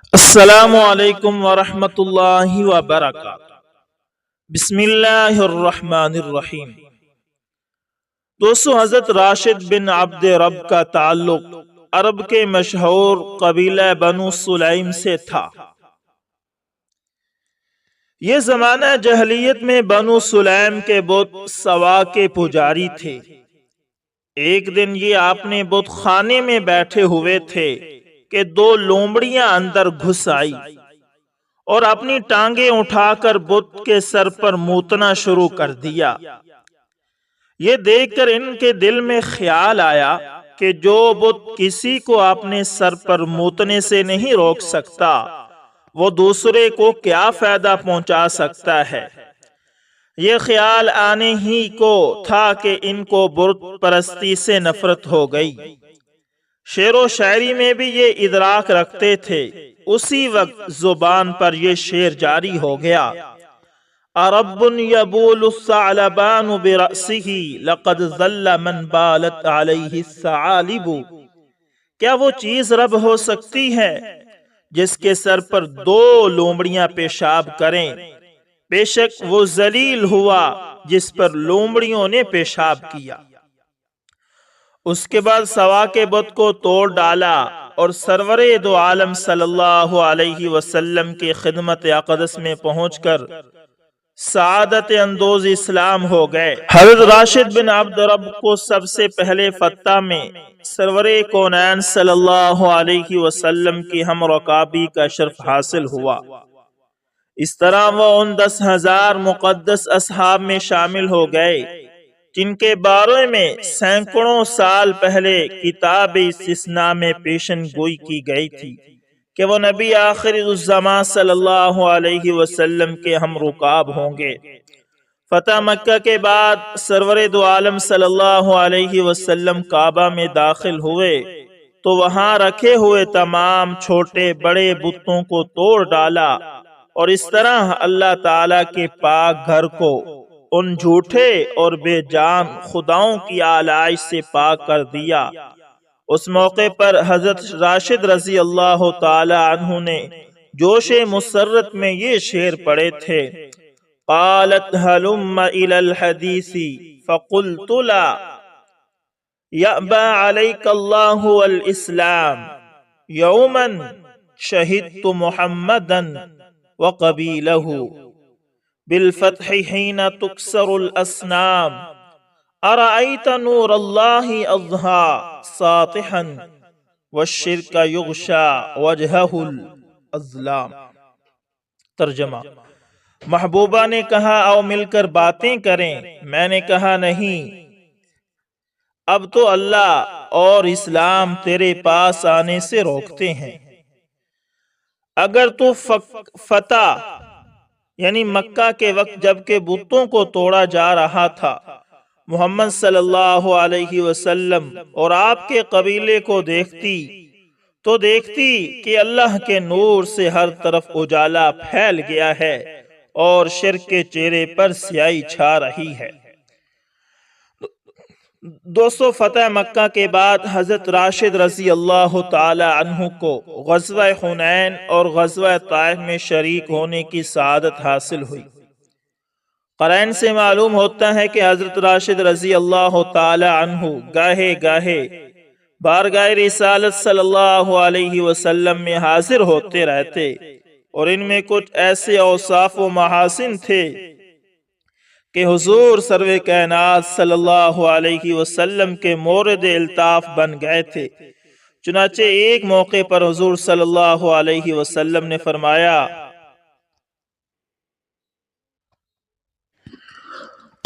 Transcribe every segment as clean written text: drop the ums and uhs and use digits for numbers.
السلام علیکم ورحمۃ اللہ وبرکاتہ۔ بسم اللہ الرحمن الرحیم۔ دوستو، حضرت راشد بن عبد رب کا تعلق عرب کے مشہور قبیلہ بنو سلیم سے تھا۔ یہ زمانہ جہلیت میں بنو سلیم کے بت سوا کے پجاری تھے۔ ایک دن یہ اپنے بت خانے میں بیٹھے ہوئے تھے کہ دو لومڑیاں اندر گھس آئی اور اپنی ٹانگیں اٹھا کر بت کے سر پر موتنا شروع کر دیا۔ یہ دیکھ کر ان کے دل میں خیال آیا کہ جو بت کسی کو اپنے سر پر موتنے سے نہیں روک سکتا، وہ دوسرے کو کیا فائدہ پہنچا سکتا ہے۔ یہ خیال آنے ہی کو تھا کہ ان کو بت پرستی سے نفرت ہو گئی۔ شعر و شاعری میں بھی یہ ادراک رکھتے تھے۔ اسی وقت زبان پر یہ شعر جاری ہو گیا: اَرَبٌ يَبُولُ الثَّعْلَبَانُ بِرَأْسِهِ لَقَدْ ظَلَّ مَنْ بَالَتْ عَلَيْهِ الثَّعَالِبُ۔ کیا وہ چیز رب ہو سکتی ہے جس کے سر پر دو لومڑیاں پیشاب کریں؟ بے شک وہ ذلیل ہوا جس پر لومڑیوں نے پیشاب کیا۔ اس کے بعد سوا کے بت کو توڑ ڈالا اور سرور دو عالم صلی اللہ علیہ وسلم کی خدمت اقدس میں پہنچ کر سعادت اندوز اسلام ہو گئے۔ حضرت راشد بن عبد رب کو سب سے پہلے فتح میں سرور کونین صلی اللہ علیہ وسلم کی ہم رکابی کا شرف حاصل ہوا۔ اس طرح وہ ان 10,000 مقدس اصحاب میں شامل ہو گئے جن کے بارے میں سینکڑوں سال پہلے کتاب استثناء میں پیشن گوئی کی گئی تھی کہ وہ نبی آخر الزمان صلی اللہ علیہ وسلم کے ہم رکاب ہوں گے۔ فتح مکہ کے بعد سرور دو عالم صلی اللہ علیہ وسلم کعبہ میں داخل ہوئے تو وہاں رکھے ہوئے تمام چھوٹے بڑے بتوں کو توڑ ڈالا اور اس طرح اللہ تعالیٰ کے پاک گھر کو ان جھوٹے اور بے جان خداؤں کی آلائش سے پاک کر دیا۔ اس موقع پر حضرت راشد رضی اللہ تعالی عنہ نے جوش مسرت میں یہ شعر پڑھے تھے: قالت هلم الى الحدیث فقلت لا یأبى عليك الله والاسلام یوما شہدت محمدا وقبیلہ بالفتح حين تكسر الأصنام أرأيت نور الله أضحى ساطحا والشرك يغشى وجهه الأظلام۔ ترجمہ: محبوبہ نے کہا آؤ مل کر باتیں کریں۔ میں نے کہا نہیں، اب تو اللہ اور اسلام تیرے پاس آنے سے روکتے ہیں۔ اگر تو فتح یعنی مکہ کے وقت جبکہ بتوں کو توڑا جا رہا تھا، محمد صلی اللہ علیہ وسلم اور آپ کے قبیلے کو دیکھتی تو دیکھتی کہ اللہ کے نور سے ہر طرف اجالا پھیل گیا ہے اور شرک کے چہرے پر سیاہی چھا رہی ہے۔ دوستو، فتح مکہ کے بعد حضرت راشد رضی اللہ تعالی عنہ کو غزوہ حنین اور غزوہ طائف میں شریک ہونے کی سعادت حاصل ہوئی۔ قرائن سے معلوم ہوتا ہے کہ حضرت راشد رضی اللہ تعالی عنہ گاہے گاہے بارگاہ رسالت صلی اللہ علیہ وسلم میں حاضر ہوتے رہتے اور ان میں کچھ ایسے اوصاف و محاسن تھے کہ حضور سرور کائنات صلی اللہ علیہ وسلم کے مورد الطاف بن گئے تھے۔ چنانچہ ایک موقع پر حضور صلی اللہ علیہ وسلم نے فرمایا: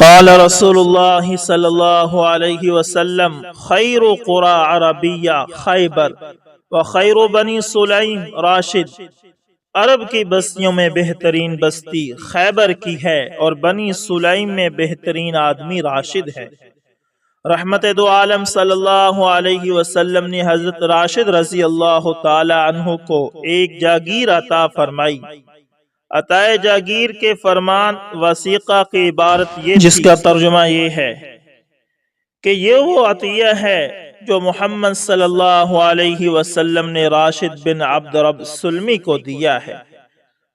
قال رسول اللہ صلی اللہ علیہ وسلم خیر قرى عربیہ خیبر وخیر بنی سلیم راشد۔ عرب کی بستیوں میں بہترین بستی خیبر کی ہے اور بنی سلیم میں بہترین آدمی راشد ہے۔ رحمت دو عالم صلی اللہ علیہ وسلم نے حضرت راشد رضی اللہ تعالی عنہ کو ایک جاگیر عطا فرمائی۔ عطائے جاگیر کے فرمان وثیقہ کی عبارت یہ جس کا ترجمہ یہ ہے کہ یہ وہ عطیہ ہے جو محمد صلی اللہ علیہ وسلم نے راشد بن عبد رب سلمی کو دیا ہے۔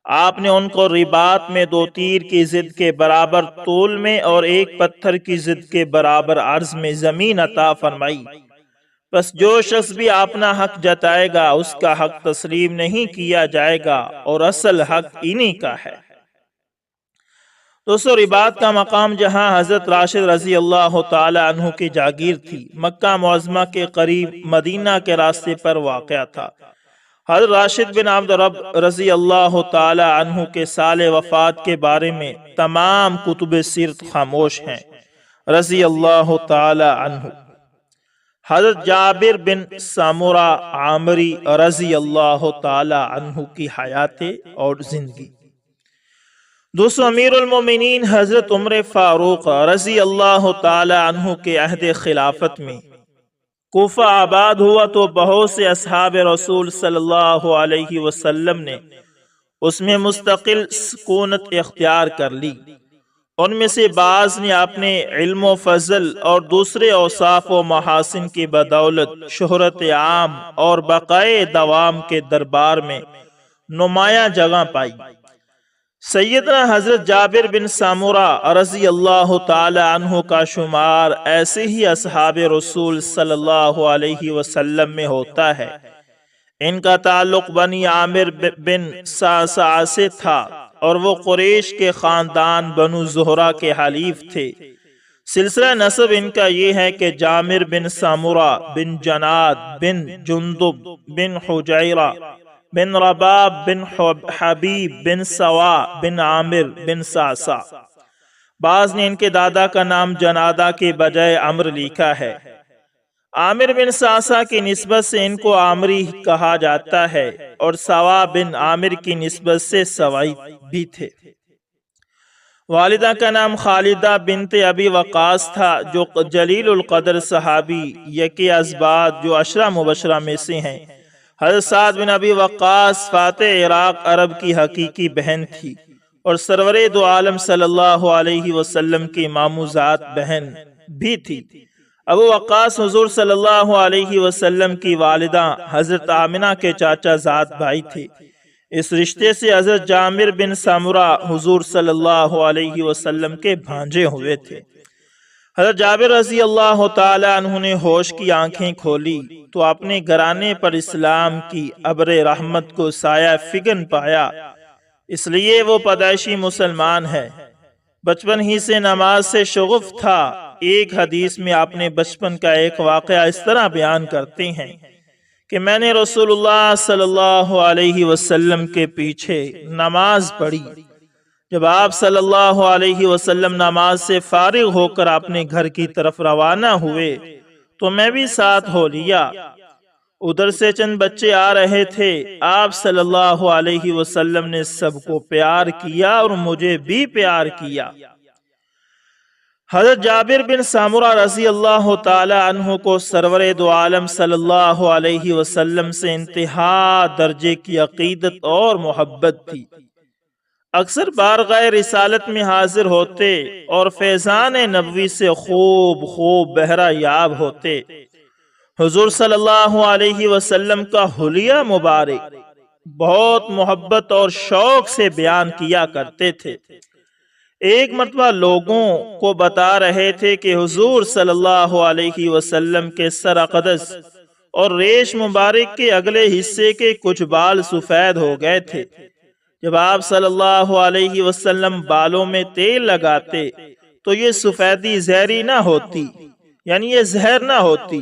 آپ نے ان کو رباط میں 2 تیر کی ضد کے برابر طول میں اور 1 پتھر کی ضد کے برابر عرض میں زمین عطا فرمائی۔ بس جو شخص بھی اپنا حق جتائے گا اس کا حق تسلیم نہیں کیا جائے گا اور اصل حق انہی کا ہے۔ دوستو، رباط کا مقام جہاں حضرت راشد رضی اللہ تعالی عنہ کی جاگیر تھی، مکہ معظمہ کے قریب مدینہ کے راستے پر واقع تھا۔ حضرت راشد بن عبد رب رضی اللہ تعالی عنہ کے سال وفات کے بارے میں تمام کتب سیرت خاموش ہیں، رضی اللہ تعالی عنہ۔ حضرت جابر بن سامورہ عامری رضی اللہ تعالی عنہ کی حیات اور زندگی۔ دوستو، امیر المومنین حضرت عمر فاروق رضی اللہ تعالی عنہ کے عہد خلافت میں کوفہ آباد ہوا تو بہت سے اصحاب رسول صلی اللہ علیہ وسلم نے اس میں مستقل سکونت اختیار کر لی۔ ان میں سے بعض نے اپنے علم و فضل اور دوسرے اوصاف و محاسن کی بدولت شہرت عام اور بقائے دوام کے دربار میں نمایاں جگہ پائی۔ سیدنا حضرت جابر بن سامورہ رضی اللہ تعالی عنہ کا شمار ایسے ہی اصحاب رسول صلی اللہ علیہ وسلم میں ہوتا ہے۔ ان کا تعلق بنی عامر بن صعصعہ سے تھا اور وہ قریش کے خاندان بنو زہرہ کے حلیف تھے۔ سلسلہ نسب ان کا یہ ہے کہ جامر بن سامورہ بن جناد بن جندب بن حجیرہ بن رباب بن حبیب بن سوا بن عامر بن صعصعہ۔ بعض نے ان کے دادا کا نام جنادہ کے بجائے عمر لکھا ہے۔ عامر بن صعصعہ کی نسبت سے ان کو عامری کہا جاتا ہے اور سوا بن عامر کی نسبت سے سوائی بھی تھے۔ والدہ کا نام خالدہ بنت ابی وقاص تھا جو جلیل القدر صحابی یکی ازباد جو 10 مبشرہ میں سے ہیں۔ حضرت سعد بن ابی وقاص فاتح عراق عرب کی حقیقی بہن تھی اور سرور دو عالم صلی اللہ علیہ وسلم کی ماموزات بہن بھی تھی۔ ابو وقاص حضور صلی اللہ علیہ وسلم کی والدہ حضرت آمنہ کے چاچا زاد بھائی تھے۔ اس رشتے سے حضرت جابر بن سامورہ حضور صلی اللہ علیہ وسلم کے بھانجے ہوئے تھے۔ حضرت جابر رضی اللہ تعالی عنہ نے ہوش کی آنکھیں کھولی تو اپنے گھرانے پر اسلام کی ابر رحمت کو سایہ فگن پایا، اس لیے وہ پیدائشی مسلمان ہے۔ بچپن ہی سے نماز سے شغف تھا۔ ایک حدیث میں اپنے بچپن کا ایک واقعہ اس طرح بیان کرتے ہیں کہ میں نے رسول اللہ صلی اللہ علیہ وسلم کے پیچھے نماز پڑھی۔ جب آپ صلی اللہ علیہ وسلم نماز سے فارغ ہو کر اپنے گھر کی طرف روانہ ہوئے تو میں بھی ساتھ ہو لیا۔ ادھر سے چند بچے آ رہے تھے۔ آپ صلی اللہ علیہ وسلم نے سب کو پیار کیا اور مجھے بھی پیار کیا۔ حضرت جابر بن سامورہ رضی اللہ تعالی عنہ کو سرور دو عالم صلی اللہ علیہ وسلم سے انتہا درجے کی عقیدت اور محبت تھی۔ اکثر بارگاہ رسالت میں حاضر ہوتے اور فیضان نبوی سے خوب بہرہ یاب ہوتے۔ حضور صلی اللہ علیہ وسلم کا حلیہ مبارک بہت محبت اور شوق سے بیان کیا کرتے تھے۔ ایک مرتبہ لوگوں کو بتا رہے تھے کہ حضور صلی اللہ علیہ وسلم کے سر اقدس اور ریش مبارک کے اگلے حصے کے کچھ بال سفید ہو گئے تھے۔ جب آپ صلی اللہ علیہ وسلم بالوں میں تیل لگاتے تو یہ سفیدی زہری نہ ہوتی، یعنی یہ زہر نہ ہوتی،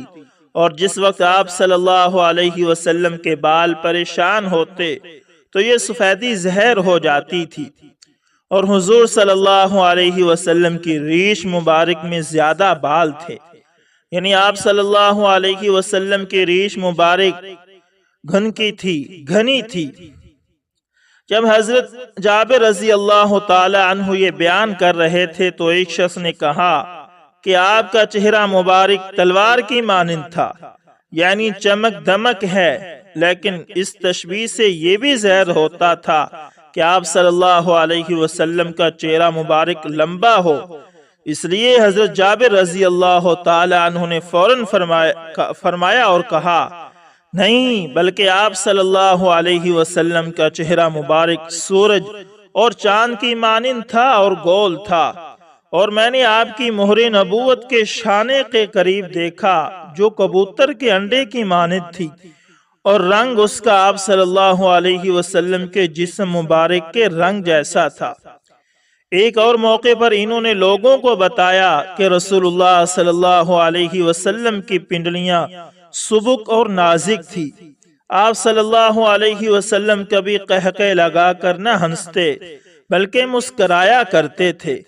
اور جس وقت آپ صلی اللہ علیہ وسلم کے بال پریشان ہوتے تو یہ سفیدی زہر ہو جاتی تھی۔ اور حضور صلی اللہ علیہ وسلم کی ریش مبارک میں زیادہ بال تھے، یعنی آپ صلی اللہ علیہ وسلم کی ریش مبارک گھنی تھی۔ جب حضرت جابر رضی اللہ تعالی عنہ یہ بیان کر رہے تھے تو ایک شخص نے کہا کہ آپ کا چہرہ مبارک تلوار کی مانند تھا، یعنی چمک دمک ہے، لیکن اس تشبیہ سے یہ بھی ظاہر ہوتا تھا کہ آپ صلی اللہ علیہ وسلم کا چہرہ مبارک لمبا ہو، اس لیے حضرت جابر رضی اللہ تعالی عنہ نے فوراً فرمایا اور کہا، نہیں، بلکہ آپ صلی اللہ علیہ وسلم کا چہرہ مبارک سورج اور چاند کی مانند تھا اور گول تھا، اور میں نے آپ کی مہر نبوت کے شانے کے قریب دیکھا جو کبوتر کے انڈے کی مانند تھی، اور رنگ اس کا آپ صلی اللہ علیہ وسلم کے جسم مبارک کے رنگ جیسا تھا۔ ایک اور موقع پر انہوں نے لوگوں کو بتایا کہ رسول اللہ صلی اللہ علیہ وسلم کی پنڈلیاں سبک اور نازک تھی۔ آپ صلی اللہ علیہ وسلم کبھی قہقہ لگا کر نہ ہنستے بلکہ مسکرایا کرتے تھے۔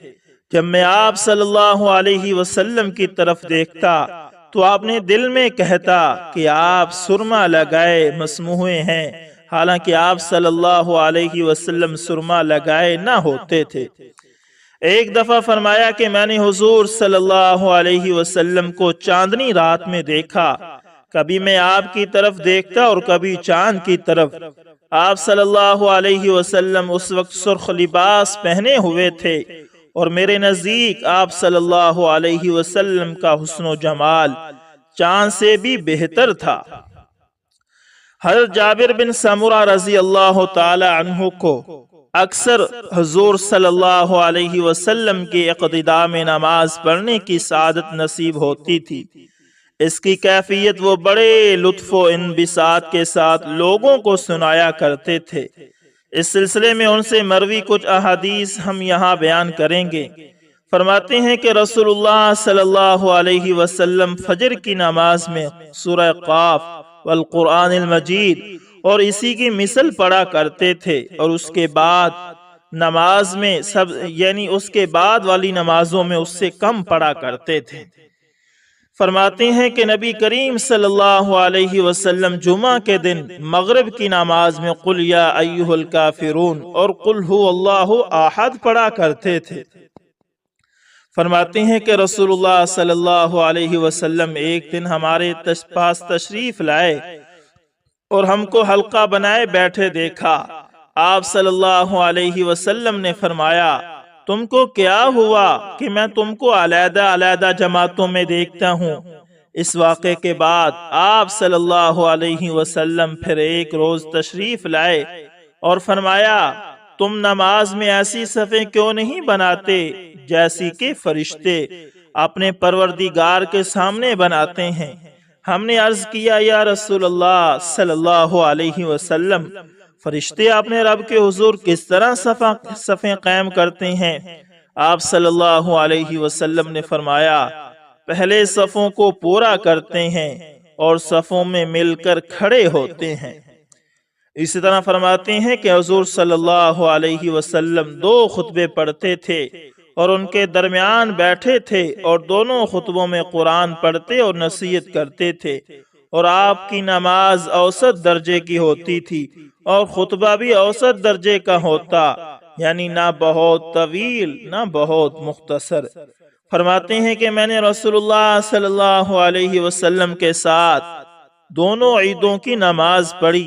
جب میں آپ صلی اللہ علیہ وسلم کی طرف دیکھتا تو آپ نے دل میں کہتا کہ آپ سرما لگائے مسموحے ہیں، حالانکہ آپ صلی اللہ علیہ وسلم سرما لگائے نہ ہوتے تھے۔ ایک دفعہ فرمایا کہ میں نے حضور صلی اللہ علیہ وسلم کو چاندنی رات میں دیکھا، کبھی میں آپ کی طرف دیکھتا اور کبھی چاند کی طرف۔ آپ صلی اللہ علیہ وسلم اس وقت سرخ لباس پہنے ہوئے تھے، اور میرے نزدیک آپ صلی اللہ علیہ وسلم کا حسن و جمال چاند سے بھی بہتر تھا۔ حضرت جابر بن سمرہ رضی اللہ تعالی عنہ کو اکثر حضور صلی اللہ علیہ وسلم کی اقتداء میں نماز پڑھنے کی سعادت نصیب ہوتی تھی۔ اس کی کیفیت وہ بڑے لطف و انبساط کے ساتھ لوگوں کو سنایا کرتے تھے۔ اس سلسلے میں ان سے مروی کچھ احادیث ہم یہاں بیان کریں گے۔ فرماتے ہیں کہ رسول اللہ صلی اللہ علیہ وسلم فجر کی نماز میں سورہ قاف والقرآن المجید اور اسی کی مثل پڑھا کرتے تھے، اور اس کے بعد نماز میں اس کے بعد والی نمازوں میں اس سے کم پڑھا کرتے تھے۔ فرماتے ہیں کہ نبی کریم صلی اللہ علیہ وسلم جمعہ کے دن مغرب کی نماز میں قل یا ایھا الکافرون اور قل ھو اللہ احد پڑھا کرتے تھے۔ فرماتے ہیں کہ رسول اللہ صلی اللہ علیہ وسلم ایک دن ہمارے پاس تشریف لائے اور ہم کو حلقہ بنائے بیٹھے دیکھا۔ آپ صلی اللہ علیہ وسلم نے فرمایا، تم کو کیا ہوا کہ میں تم کو علیحدہ علیحدہ جماعتوں میں دیکھتا ہوں؟ اس واقعے کے بعد آپ صلی اللہ علیہ وسلم پھر ایک روز تشریف لائے اور فرمایا، تم نماز میں ایسی صفیں کیوں نہیں بناتے جیسی کہ فرشتے اپنے پروردگار کے سامنے بناتے ہیں؟ ہم نے عرض کیا، یا رسول اللہ صلی اللہ علیہ وسلم، فرشتے اپنے رب کے حضور کس طرح صفیں قائم کرتے ہیں؟ آپ صلی اللہ علیہ وسلم نے فرمایا، پہلے صفوں کو پورا کرتے ہیں اور صفوں میں مل کر کھڑے ہوتے ہیں۔ اسی طرح فرماتے ہیں کہ حضور صلی اللہ علیہ وسلم 2 خطبے پڑھتے تھے اور ان کے درمیان بیٹھے تھے، اور دونوں خطبوں میں قرآن پڑھتے اور نصیحت کرتے تھے، اور آپ کی نماز اوسط درجے کی ہوتی تھی اور خطبہ بھی اوسط درجے کا ہوتا، یعنی نہ بہت طویل نہ بہت مختصر۔ فرماتے ہیں کہ میں نے رسول اللہ صلی اللہ علیہ وسلم کے ساتھ دونوں عیدوں کی نماز پڑھی،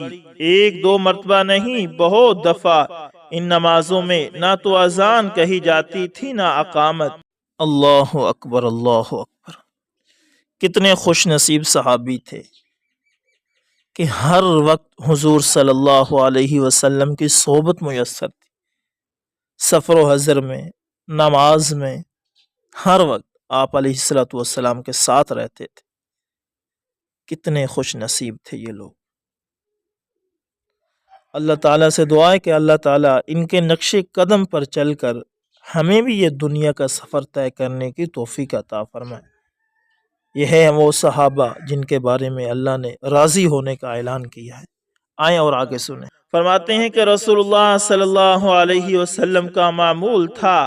1-2 مرتبہ نہیں، بہت دفعہ۔ ان نمازوں میں نہ تو اذان کہی جاتی تھی نہ اقامت۔ اللہ اکبر، اللہ اکبر۔ کتنے خوش نصیب صحابی تھے کہ ہر وقت حضور صلی اللہ علیہ وسلم کی صحبت میسر تھی، سفر و حضر میں، نماز میں، ہر وقت آپ علیہ السلام کے ساتھ رہتے تھے۔ کتنے خوش نصیب تھے یہ لوگ۔ اللہ تعالیٰ سے دعا ہے کہ اللہ تعالیٰ ان کے نقش قدم پر چل کر ہمیں بھی یہ دنیا کا سفر طے کرنے کی توفیق عطا فرمائے۔ یہ ہے وہ صحابہ جن کے بارے میں اللہ نے راضی ہونے کا اعلان کیا ہے۔ آئیں اور آگے سنیں۔ فرماتے ہیں کہ رسول اللہ صلی اللہ علیہ وسلم کا معمول تھا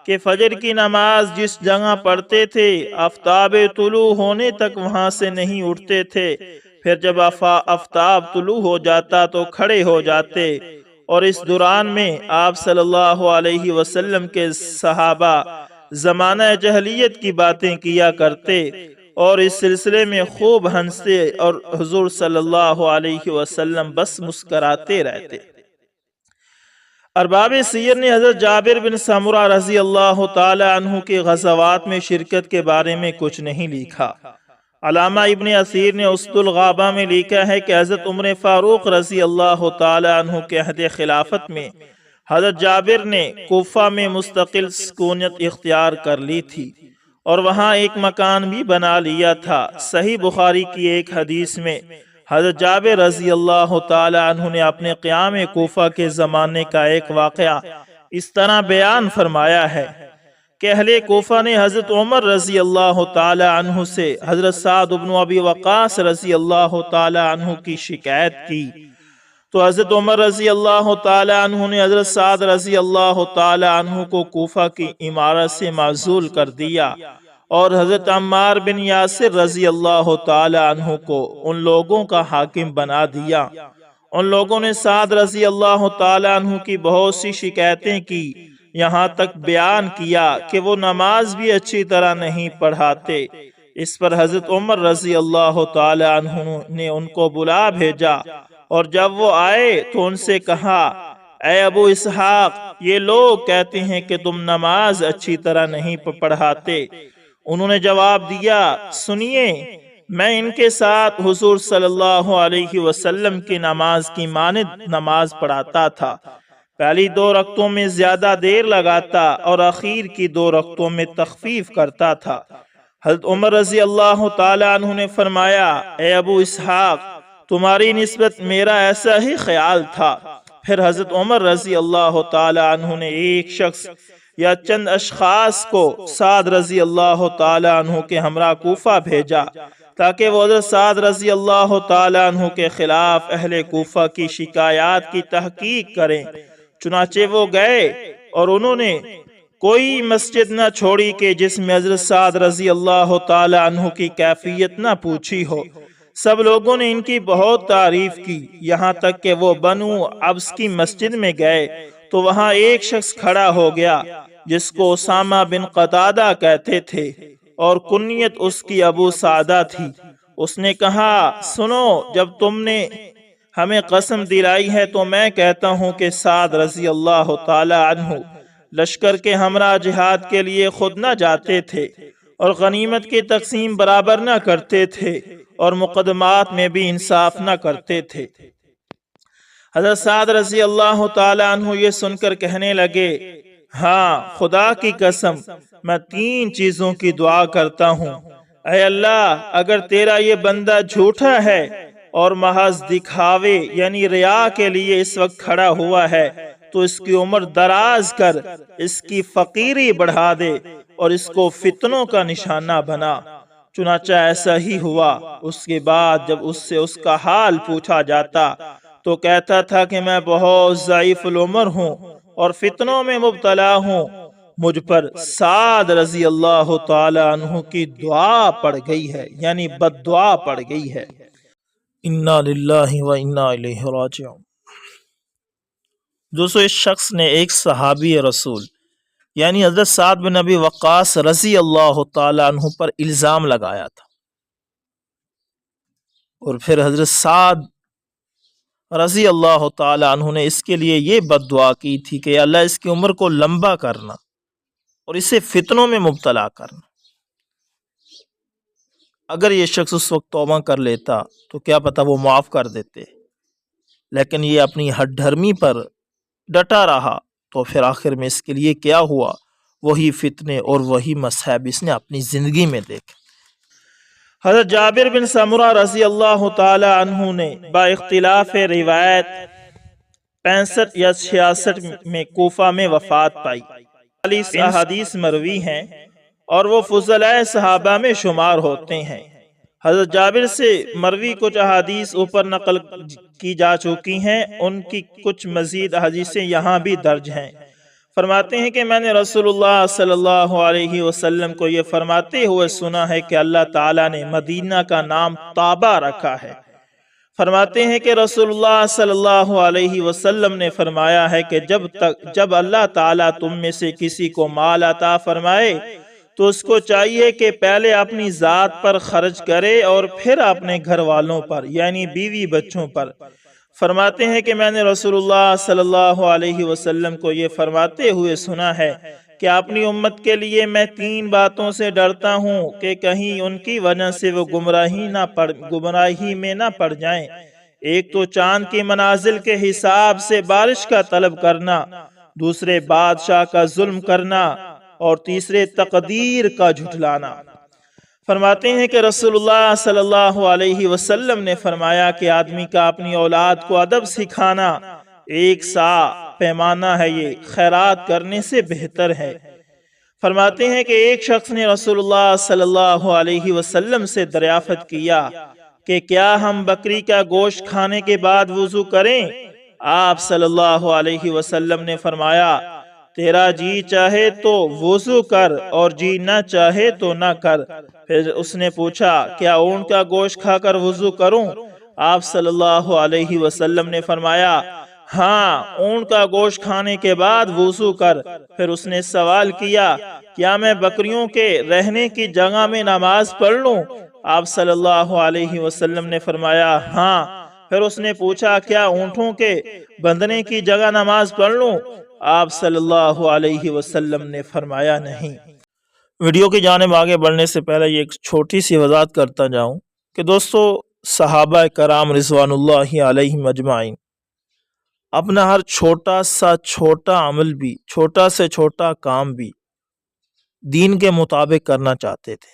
کہ فجر کی نماز جس جگہ پڑھتے تھے آفتاب طلوع ہونے تک وہاں سے نہیں اٹھتے تھے، پھر جب آفتاب طلوع ہو جاتا تو کھڑے ہو جاتے، اور اس دوران میں آپ صلی اللہ علیہ وسلم کے صحابہ زمانہ جہلیت کی باتیں کیا کرتے اور اس سلسلے میں خوب ہنستے، اور حضور صلی اللہ علیہ وسلم بس مسکراتے رہتے۔ ارباب سیر نے حضرت جابر بن سمرہ رضی اللہ تعالی عنہ کے غزوات میں شرکت کے بارے میں کچھ نہیں لکھا۔ علامہ ابن اسیر نے اسد الغابہ میں لکھا ہے کہ حضرت عمر فاروق رضی اللہ تعالی عنہ کے عہد خلافت میں حضرت جابر نے کوفہ میں مستقل سکونت اختیار کر لی تھی اور وہاں ایک مکان بھی بنا لیا تھا۔ صحیح بخاری کی ایک حدیث میں حضرت جابر رضی اللہ تعالی عنہ نے اپنے قیام کوفہ کے زمانے کا ایک واقعہ اس طرح بیان فرمایا ہے کہ اہل کوفہ نے حضرت عمر رضی اللہ تعالی عنہ سے حضرت سعد بن ابی وقاص رضی اللہ تعالی عنہ کی شکایت کی، تو حضرت عمر رضی اللہ تعالی عنہ نے حضرت سعد رضی اللہ تعالی عنہ کو کوفہ کی امارت سے معزول کر دیا اور حضرت عمار بن یاسر رضی اللہ تعالی عنہ کو ان لوگوں کا حاکم بنا دیا۔ ان لوگوں نے سعد رضی اللہ تعالی عنہ کی بہت سی شکایتیں کی، یہاں تک بیان کیا کہ وہ نماز بھی اچھی طرح نہیں پڑھاتے۔ اس پر حضرت عمر رضی اللہ تعالی عنہ نے ان کو بلا بھیجا اور جب وہ آئے تو ان سے کہا، اے ابو اسحاق، یہ لوگ کہتے ہیں کہ تم نماز اچھی طرح نہیں پڑھاتے۔ انہوں نے جواب دیا، سنیے، میں ان کے ساتھ حضور صلی اللہ علیہ وسلم کی نماز کی مانند نماز پڑھاتا تھا، پہلی 2 رکعتوں میں زیادہ دیر لگاتا اور اخیر کی 2 رکعتوں میں تخفیف کرتا تھا۔ حضرت عمر رضی اللہ تعالی عنہ نے فرمایا، اے ابو اسحاق، تمہاری نسبت میرا ایسا ہی خیال تھا۔ پھر حضرت عمر رضی اللہ تعالی عنہ نے ایک شخص یا چند اشخاص کو سعد رضی اللہ تعالی عنہ کے ہمراہ کوفہ بھیجا تاکہ وہ حضرت سعد رضی اللہ تعالی عنہ کے خلاف اہل کوفہ کی شکایات کی تحقیق کریں۔ چنانچہ وہ گئے اور انہوں نے کوئی مسجد نہ چھوڑی کہ جس میں حضرت سعد رضی اللہ تعالی عنہ کی کیفیت نہ پوچھی ہو۔ سب لوگوں نے ان کی بہت تعریف کی، یہاں تک کہ وہ بنو عبس کی مسجد میں گئے تو وہاں ایک شخص کھڑا ہو گیا جس کو اسامہ بن قتادہ کہتے تھے اور کنیت اس کی ابو سعدہ تھی۔ اس نے کہا، سنو، جب تم نے ہمیں قسم دلائی ہے تو میں کہتا ہوں کہ سعد رضی اللہ تعالی عنہ لشکر کے ہمراہ جہاد کے لیے خود نہ جاتے تھے اور غنیمت کی تقسیم برابر نہ کرتے تھے اور مقدمات میں بھی انصاف نہ کرتے تھے۔ حضرت سعد رضی اللہ تعالی عنہ یہ سن کر کہنے لگے، ہاں، خدا کی قسم، میں 3 چیزوں کی دعا کرتا ہوں۔ اے اللہ، اگر تیرا یہ بندہ جھوٹا ہے اور محض دکھاوے یعنی ریا کے لیے اس وقت کھڑا ہوا ہے تو اس کی عمر دراز کر، اس کی فقیری بڑھا دے اور اس کو فتنوں کا نشانہ بنا۔ چنانچہ ایسا ہی ہوا۔ اس کے بعد جب اس سے اس کا حال پوچھا جاتا تو کہتا تھا کہ میں بہت ضعیف العمر ہوں اور فتنوں میں مبتلا ہوں۔ مجھ پر سعد رضی اللہ تعالی عنہ کی دعا پڑ گئی ہے، یعنی بد دعا پڑ گئی ہے۔ انا للہ و انا الیہ راجعون۔ دوستو، اس شخص نے ایک صحابی رسول یعنی حضرت سعد بن ابی وقاص رضی اللہ تعالی عنہ پر الزام لگایا تھا اور پھر حضرت سعد رضی اللہ تعالی عنہ نے اس کے لیے یہ بد دعا کی تھی کہ اللہ اس کی عمر کو لمبا کرنا اور اسے فتنوں میں مبتلا کرنا۔ اگر یہ شخص اس وقت توبہ کر لیتا تو کیا پتہ وہ معاف کر دیتے، لیکن یہ اپنی ہٹ دھرمی پر ڈٹا رہا تو پھر آخر میں اس کے لیے کیا ہوا؟ وہی فتنے اور وہی مصائب اس نے اپنی زندگی میں دیکھے۔ حضرت جابر بن سمرہ رضی اللہ تعالی عنہ نے با اختلاف روایت 65 یا 66 میں کوفہ میں وفات پائی۔ 40 احادیث مروی ہیں اور وہ فضلاء صحابہ میں شمار ہوتے ہیں۔ حضرت جابر سے مروی کچھ احادیث اوپر نقل کی جا چکی ہیں، ان کی کچھ مزید احادیثیں یہاں بھی درج ہیں۔ فرماتے ہیں کہ میں نے رسول اللہ صلی اللہ علیہ وسلم کو یہ فرماتے ہوئے سنا ہے کہ اللہ تعالیٰ نے مدینہ کا نام طابہ رکھا ہے۔ فرماتے ہیں کہ رسول اللہ صلی اللہ علیہ وسلم نے فرمایا ہے کہ جب اللہ تعالیٰ تم میں سے کسی کو مال عطا فرمائے تو اس کو چاہیے کہ پہلے اپنی ذات پر خرچ کرے اور پھر اپنے گھر والوں پر یعنی بیوی بچوں پر۔ فرماتے ہیں کہ میں نے رسول اللہ صلی اللہ علیہ وسلم کو یہ فرماتے ہوئے سنا ہے کہ اپنی امت کے لیے میں 3 باتوں سے ڈرتا ہوں کہ کہیں ان کی وجہ سے وہ گمراہی میں نہ پڑ جائیں۔ ایک تو چاند کی منازل کے حساب سے بارش کا طلب کرنا، دوسرے بادشاہ کا ظلم کرنا، اور تیسرے تقدیر کا جھٹلانا۔ فرماتے ہیں کہ رسول اللہ صلی اللہ علیہ وسلم نے فرمایا کہ آدمی کا اپنی اولاد کو ادب سکھانا ایک سا پیمانہ ہے، یہ خیرات کرنے سے بہتر ہے۔ فرماتے ہیں کہ ایک شخص نے رسول اللہ صلی اللہ علیہ وسلم سے دریافت کیا کہ کیا ہم بکری کا گوشت کھانے کے بعد وضو کریں؟ آپ صلی اللہ علیہ وسلم نے فرمایا تیرا جی چاہے تو وضو کر اور جی نہ چاہے تو نہ کر۔ پھر اس نے پوچھا کیا اونٹ کا گوشت کھا کر وضو کروں؟ آپ صلی اللہ علیہ وسلم نے فرمایا ہاں، اونٹ کا گوشت کھانے کے بعد وضو کر۔ پھر اس نے سوال کیا کیا میں بکریوں کے رہنے کی جگہ میں نماز پڑھ لوں؟ آپ صلی اللہ علیہ وسلم نے فرمایا ہاں۔ پھر اس نے پوچھا کیا اونٹوں کے بندھنے کی جگہ نماز پڑھ لوں؟ آپ صلی اللہ علیہ وسلم نے فرمایا نہیں۔ ویڈیو کی جانب آگے بڑھنے سے پہلے یہ ایک چھوٹی سی وضاحت کرتا جاؤں کہ دوستو، صحابہ کرام رضوان اللہ علیہم اجمعین اپنا ہر چھوٹا سا چھوٹا عمل بھی، چھوٹا سے چھوٹا کام بھی دین کے مطابق کرنا چاہتے تھے۔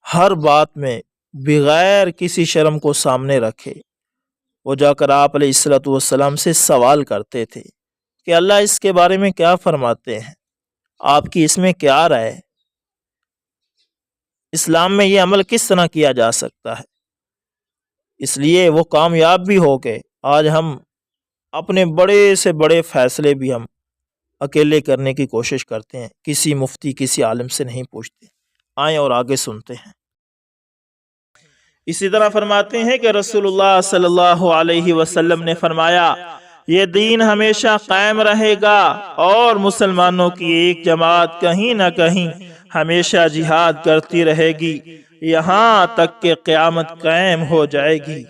ہر بات میں بغیر کسی شرم کو سامنے رکھے وہ جا کر آپ علیہ الصلوۃ والسلام سے سوال کرتے تھے کہ اللہ اس کے بارے میں کیا فرماتے ہیں، آپ کی اس میں کیا رائے ہے، اسلام میں یہ عمل کس طرح کیا جا سکتا ہے۔ اس لیے وہ کامیاب بھی ہو گئے۔ آج ہم اپنے بڑے سے بڑے فیصلے بھی ہم اکیلے کرنے کی کوشش کرتے ہیں، کسی مفتی کسی عالم سے نہیں پوچھتے۔ آئیں اور آگے سنتے ہیں۔ اسی طرح فرماتے ہیں کہ رسول اللہ صلی اللہ علیہ وسلم نے فرمایا یہ دین ہمیشہ قائم رہے گا اور مسلمانوں کی ایک جماعت کہیں نہ کہیں ہمیشہ جہاد کرتی رہے گی یہاں تک کہ قیامت قائم ہو جائے گی۔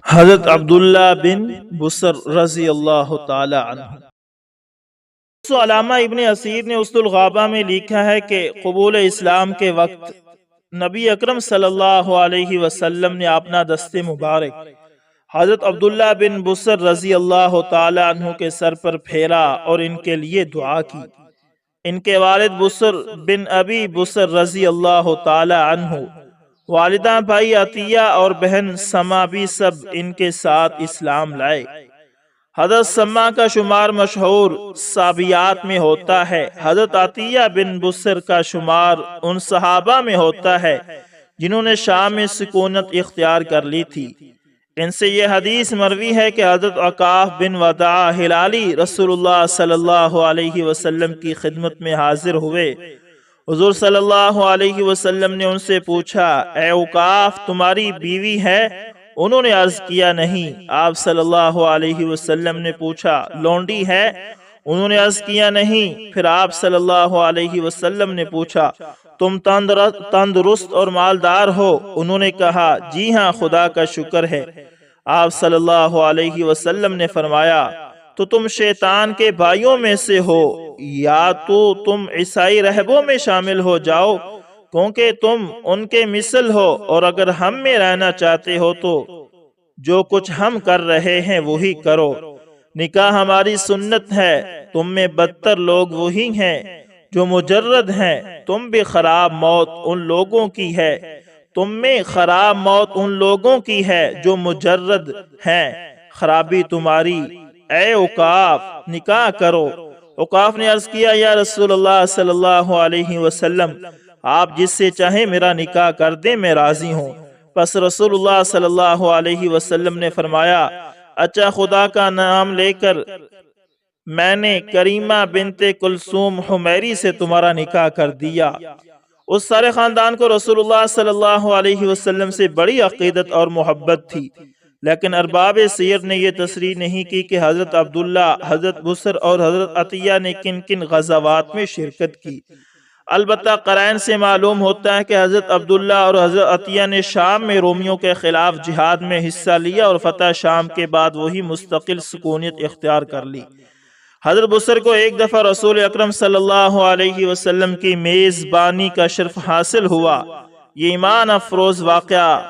حضرت عبداللہ بن بصر رضی اللہ تعالی عنہ۔ علامہ ابن اسیر نے اسد الغابہ میں لکھا ہے کہ قبول اسلام کے وقت نبی اکرم صلی اللہ علیہ وسلم نے اپنا دست مبارک حضرت عبداللہ بن بصر رضی اللہ تعالی عنہ کے سر پر پھیرا اور ان کے لیے دعا کی۔ ان کے والد بصر بن ابی بصر رضی اللہ تعالی عنہ، والدہ بھائی عطیہ اور بہن سما بھی سب ان کے ساتھ اسلام لائے۔ حضرت سما کا شمار مشہور صحابیات میں ہوتا ہے۔ حضرت عطیہ بن بصر کا شمار ان صحابہ میں ہوتا ہے جنہوں نے شام میں سکونت اختیار کر لی تھی۔ ان سے یہ حدیث مروی ہے کہ حضرت عقاف بن وداع ہلالی رسول اللہ صلی اللہ علیہ وسلم کی خدمت میں حاضر ہوئے۔ حضور صلی اللہ علیہ وسلم نے ان سے پوچھا اے عقاف تمہاری بیوی ہے؟ انہوں نے عرض کیا نہیں۔ آپ صلی اللہ علیہ وسلم نے پوچھا لونڈی ہے؟ انہوں نے عرض کیا نہیں۔ پھر آپ صلی اللہ علیہ وسلم نے پوچھا تم تندرست اور مالدار ہو؟ انہوں نے کہا جی ہاں خدا کا شکر ہے۔ آپ صلی اللہ علیہ وسلم نے فرمایا تو تم شیطان کے بھائیوں میں سے ہو یا تو تم عیسائی رہبوں میں شامل ہو جاؤ، کیونکہ تم ان کے مثل ہو، اور اگر ہم میں رہنا چاہتے ہو تو جو کچھ ہم کر رہے ہیں وہی کرو۔ نکاح ہماری سنت ہے، تم میں بدتر لوگ وہی ہیں جو مجرد ہیں، تم بھی خراب موت ان لوگوں کی ہے، تم میں خراب موت ان لوگوں کی ہے جو مجرد ہیں، خرابی تمہاری۔ اے عقاف نکاح کرو۔ عقاف نے عرض کیا یا رسول اللہ صلی اللہ علیہ وسلم آپ جس سے چاہیں میرا نکاح کر دیں، میں راضی ہوں۔ پس رسول اللہ صلی اللہ علیہ وسلم نے فرمایا اچھا خدا کا نام لے کر میں نے کریمہ بنت کلثوم حمیری سے تمہارا نکاح کر دیا۔ اس سارے خاندان کو رسول اللہ صلی اللہ علیہ وسلم سے بڑی عقیدت اور محبت تھی، لیکن ارباب سیر نے یہ تصریح نہیں کی کہ حضرت عبداللہ، حضرت بصر اور حضرت عطیہ نے کن کن غزوات میں شرکت کی۔ البتہ قرائن سے معلوم ہوتا ہے کہ حضرت عبداللہ اور حضرت عطیہ نے شام میں رومیوں کے خلاف جہاد میں حصہ لیا اور فتح شام کے بعد وہی مستقل سکونیت اختیار کر لی۔ حضرت بصر کو ایک دفعہ رسول اکرم صلی اللہ علیہ وسلم کی میزبانی کا شرف حاصل ہوا۔ یہ ایمان افروز واقعہ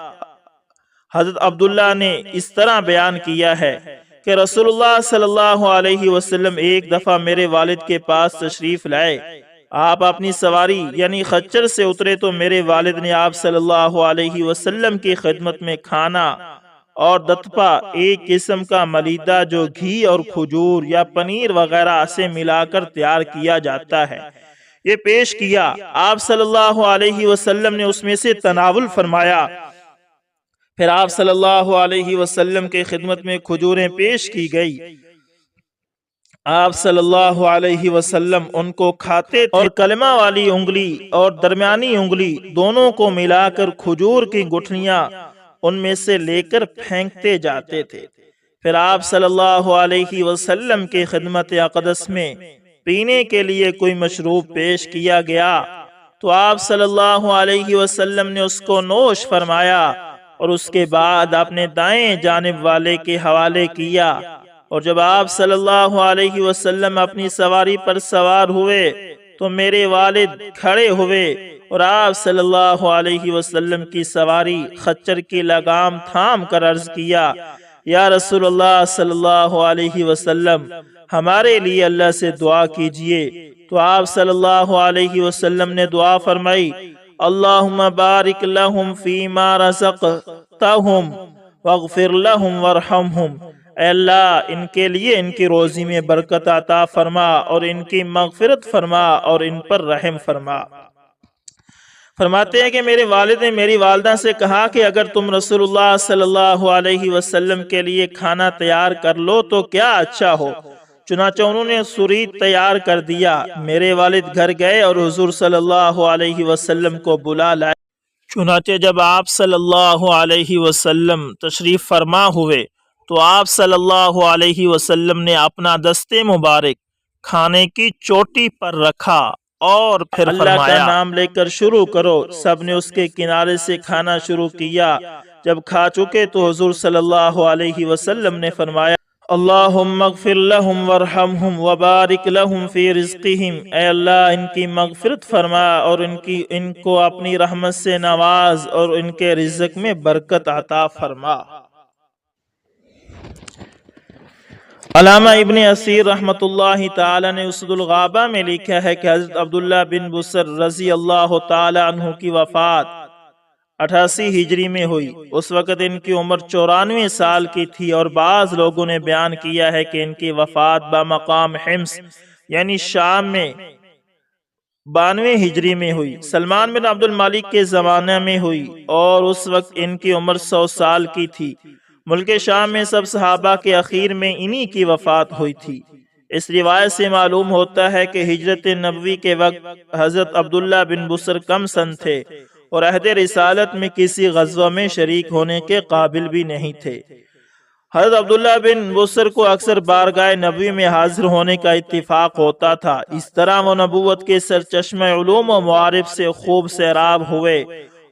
حضرت عبداللہ نے اس طرح بیان کیا ہے کہ رسول اللہ صلی اللہ علیہ وسلم ایک دفعہ میرے والد کے پاس تشریف لائے۔ آپ اپنی سواری یعنی خچر سے اترے تو میرے والد نے آپ صلی اللہ علیہ وسلم کی خدمت میں کھانا اور دتپا، ایک قسم کا ملیدہ جو گھی اور کھجور یا پنیر وغیرہ سے ملا کر تیار کیا جاتا ہے، یہ پیش کیا۔ آپ صلی اللہ علیہ وسلم نے اس میں سے تناول فرمایا۔ پھر آپ صلی اللہ علیہ وسلم کے خدمت میں کھجوریں پیش کی گئی۔ آپ صلی اللہ علیہ وسلم ان کو کھاتے اور کلمہ والی انگلی اور درمیانی انگلی دونوں کو ملا کر کھجور کی گٹھلیاں ان میں سے لے کر پھینکتے جاتے تھے۔ پھر آپ صلی اللہ علیہ وسلم کی خدمت اقدس میں پینے کے لیے کوئی مشروب پیش کیا گیا تو آپ صلی اللہ علیہ وسلم نے اس کو نوش فرمایا اور اس کے بعد اپنے دائیں جانب والے کے حوالے کیا، اور جب آپ صلی اللہ علیہ وسلم اپنی سواری پر سوار ہوئے تو میرے والد کھڑے ہوئے اور آپ صلی اللہ علیہ وسلم کی سواری خچر کی لگام تھام کر عرض کیا، یا رسول اللہ صلی اللہ علیہ وسلم، ہمارے لیے اللہ سے دعا کیجئے۔ تو آپ صلی اللہ علیہ وسلم نے دعا فرمائی، اللہم بارک لہم فیما رزقتہم واغفر لہم وارحمہم، اے اللہ ان کے لیے ان کی روزی میں برکت عطا فرما اور ان کی مغفرت فرما اور ان پر رحم فرما۔ فرماتے ہیں کہ میرے والد نے میری والدہ سے کہا کہ اگر تم رسول اللہ صلی اللہ علیہ وسلم کے لیے کھانا تیار کر لو تو کیا اچھا ہو۔ چنانچہ انہوں نے سرید تیار کر دیا۔ میرے والد گھر گئے اور حضور صلی اللہ علیہ وسلم کو بلا لائے۔ چنانچہ جب آپ صلی اللہ علیہ وسلم تشریف فرما ہوئے تو آپ صلی اللہ علیہ وسلم نے اپنا دست مبارک کھانے کی چوٹی پر رکھا اور پھر فرمایا، اللہ کا نام لے کر شروع کرو۔ سب نے اس کے کنارے سے کھانا شروع کیا۔ جب کھا چکے تو حضور صلی اللہ علیہ وسلم نے فرمایا، اللہم اغفر لہم وارحمہم وبارک لہم فی رزقہم، اے اللہ ان کی مغفرت فرما اور ان کو اپنی رحمت سے نواز اور ان کے رزق میں برکت عطا فرما۔ علامہ ابن اسیر رحمۃ اللہ تعالی نے اسد الغابہ میں لکھا ہے کہ حضرت عبداللہ بن بصر رضی اللہ تعالی عنہ کی وفات 88 ہجری میں ہوئی۔ اس وقت ان کی عمر 94 سال کی تھی، اور بعض لوگوں نے بیان کیا ہے کہ ان کی وفات بمقام حمص یعنی شام میں 92 ہجری میں ہوئی۔ سلمان بن عبد الملک کے زمانہ میں ہوئی اور اس وقت ان کی عمر 100 سال کی تھی۔ ملک شام میں سب صحابہ کے اخیر میں انہی کی وفات ہوئی تھی۔ اس روایت سے معلوم ہوتا ہے کہ ہجرت نبوی کے وقت حضرت عبداللہ بن بصر کم سن تھے اور عہد رسالت میں کسی غزوہ میں شریک ہونے کے قابل بھی نہیں تھے۔ حضرت عبداللہ بن بصر کو اکثر بارگاہ نبوی میں حاضر ہونے کا اتفاق ہوتا تھا۔ اس طرح وہ نبوت کے سرچشمہ علوم و معارف سے خوب سیراب ہوئے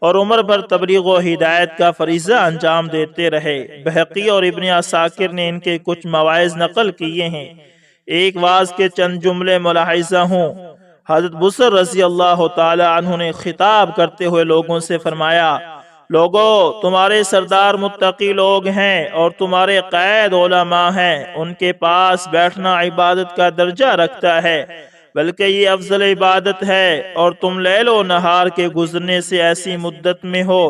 اور عمر بھر تبلیغ و ہدایت کا فریضہ انجام دیتے رہے۔ بہقی اور ابن عساکر نے ان کے کچھ مواعظ نقل کیے ہیں۔ ایک واعظ کے چند جملے ملاحظہ ہوں۔ حضرت بصر رضی اللہ تعالی عنہ نے خطاب کرتے ہوئے لوگوں سے فرمایا، لوگو تمہارے سردار متقی لوگ ہیں اور تمہارے قائد علماء ہیں، ان کے پاس بیٹھنا عبادت کا درجہ رکھتا ہے، بلکہ یہ افضل عبادت ہے، اور تم لیل و نہار کے گزرنے سے ایسی مدت میں ہو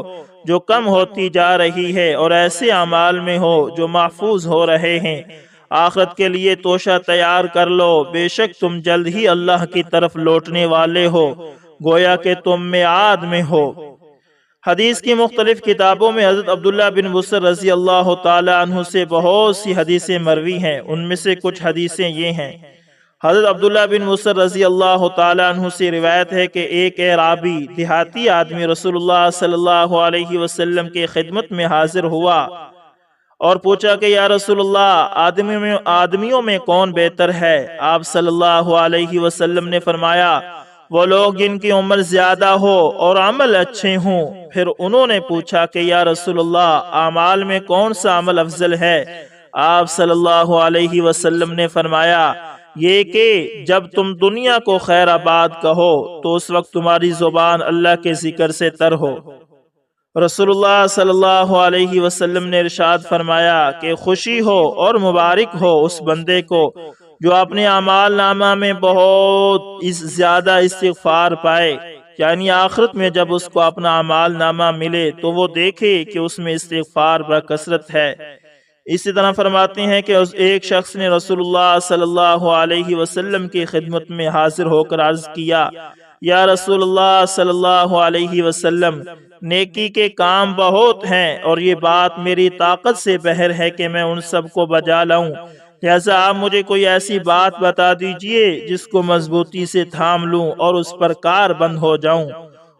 جو کم ہوتی جا رہی ہے اور ایسے اعمال میں ہو جو محفوظ ہو رہے ہیں۔ آخرت کے لیے توشہ تیار کر لو، بے شک تم جلد ہی اللہ کی طرف لوٹنے والے ہو، گویا کہ تم میعاد میں ہو۔ حدیث کی مختلف کتابوں میں حضرت عبداللہ بن بصر رضی اللہ تعالی عنہ سے بہت سی حدیثیں مروی ہیں۔ ان میں سے کچھ حدیثیں یہ ہیں۔ حضرت عبداللہ بن بصر رضی اللہ تعالی عنہ سے روایت ہے کہ ایک اعرابی دیہاتی آدمی رسول اللہ صلی اللہ علیہ وسلم کی خدمت میں حاضر ہوا اور پوچھا کہ یا رسول اللہ، آدمیوں میں کون بہتر ہے؟ آپ صلی اللہ علیہ وسلم نے فرمایا، وہ لوگ جن کی عمر زیادہ ہو اور عمل اچھے ہوں۔ پھر انہوں نے پوچھا کہ یا رسول اللہ، اعمال میں کون سا عمل افضل ہے؟ آپ صلی اللہ علیہ وسلم نے فرمایا یہ کہ جب تم دنیا کو خیر آباد کہو تو اس وقت تمہاری زبان اللہ کے ذکر سے تر ہو۔ رسول اللہ صلی اللہ علیہ وسلم نے ارشاد فرمایا کہ خوشی ہو اور مبارک ہو اس بندے کو جو اپنے اعمال نامہ میں بہت زیادہ استغفار پائے، یعنی آخرت میں جب اس کو اپنا اعمال نامہ ملے تو وہ دیکھے کہ اس میں استغفار بکثرت ہے۔ اسی طرح فرماتے ہیں کہ ایک شخص نے رسول اللہ صلی اللہ علیہ وسلم کی خدمت میں حاضر ہو کر عرض کیا یا رسول اللہ صلی اللہ علیہ وسلم، نیکی کے کام بہت ہیں اور یہ بات میری طاقت سے باہر ہے کہ میں ان سب کو بجا لاؤں، لہذا آپ مجھے کوئی ایسی بات بتا دیجئے جس کو مضبوطی سے تھام لوں اور اس پر کار بند ہو جاؤں،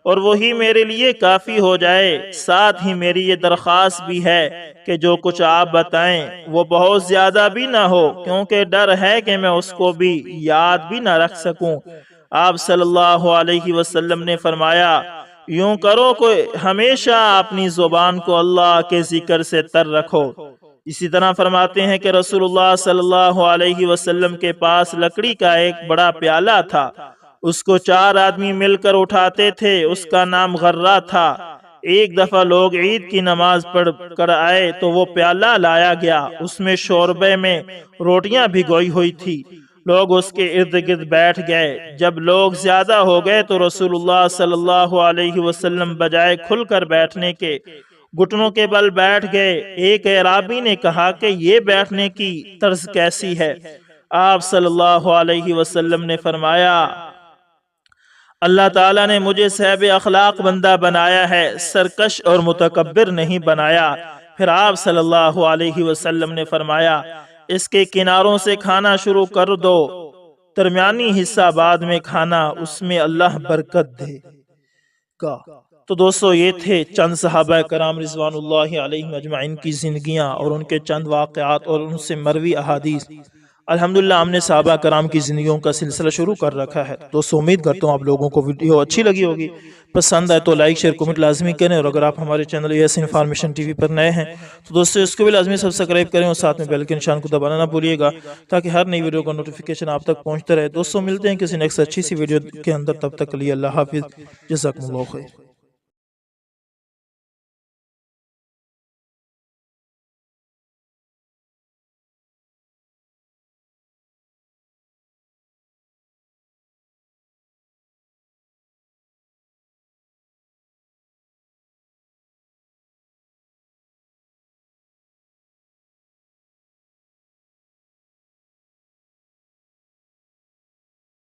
اور وہی میرے لیے کافی ہو جائے۔ ساتھ ہی میری یہ درخواست بھی ہے کہ جو کچھ آپ بتائیں وہ بہت زیادہ بھی نہ ہو، کیونکہ ڈر ہے کہ میں اس کو بھی یاد بھی نہ رکھ سکوں۔ آپ صلی اللہ علیہ وسلم نے فرمایا یوں کرو کہ ہمیشہ اپنی زبان کو اللہ کے ذکر سے تر رکھو۔ اسی طرح فرماتے ہیں کہ رسول اللہ صلی اللہ علیہ وسلم کے پاس لکڑی کا ایک بڑا پیالہ تھا، اس کو 4 آدمی مل کر اٹھاتے تھے، اس کا نام غرہ تھا۔ ایک دفعہ لوگ عید کی نماز پڑھ کر آئے تو وہ پیالہ لایا گیا، اس میں شوربے میں روٹیاں بھگوئی ہوئی تھی۔ لوگ اس کے ارد گرد بیٹھ گئے۔ جب لوگ زیادہ ہو گئے تو رسول اللہ صلی اللہ علیہ وسلم بجائے کھل کر بیٹھنے کے گھٹنوں کے بل بیٹھ گئے۔ ایک اعرابی نے کہا کہ یہ بیٹھنے کی طرز کیسی ہے؟ آپ صلی اللہ علیہ وسلم نے فرمایا اللہ تعالیٰ نے مجھے صاحب اخلاق بندہ بنایا ہے، سرکش اور متکبر نہیں بنایا۔ پھر آپ صلی اللہ علیہ وسلم نے فرمایا اس کے کناروں سے کھانا شروع کر دو، درمیانی حصہ بعد میں کھانا، اس میں اللہ برکت دے گا۔ تو دوستو یہ تھے چند صحابہ کرام رضوان اللہ علیہم اجمعین کی زندگیاں اور ان کے چند واقعات اور ان سے مروی احادیث۔ الحمدللہ ہم نے صحابہ کرام کی زندگیوں کا سلسلہ شروع کر رکھا ہے۔ دوستو امید کرتا ہوں آپ لوگوں کو ویڈیو اچھی لگی ہوگی، پسند آئے تو لائک شیئر کمنٹ لازمی کریں، اور اگر آپ ہمارے channel S information T V پر نئے ہیں تو دوستو اس کو بھی لازمی سبسکرائب کریں اور ساتھ میں بیل کے نشان کو دبانا نہ بھولیے گا تاکہ ہر نئی ویڈیو کا نوٹیفیکیشن آپ تک پہنچتا رہے۔ دوستو ملتے ہیں کسی نیکسٹ اچھی سی ویڈیو کے اندر، تب تک کے لیے اللہ حافظ، جزاکم اللہ خیر۔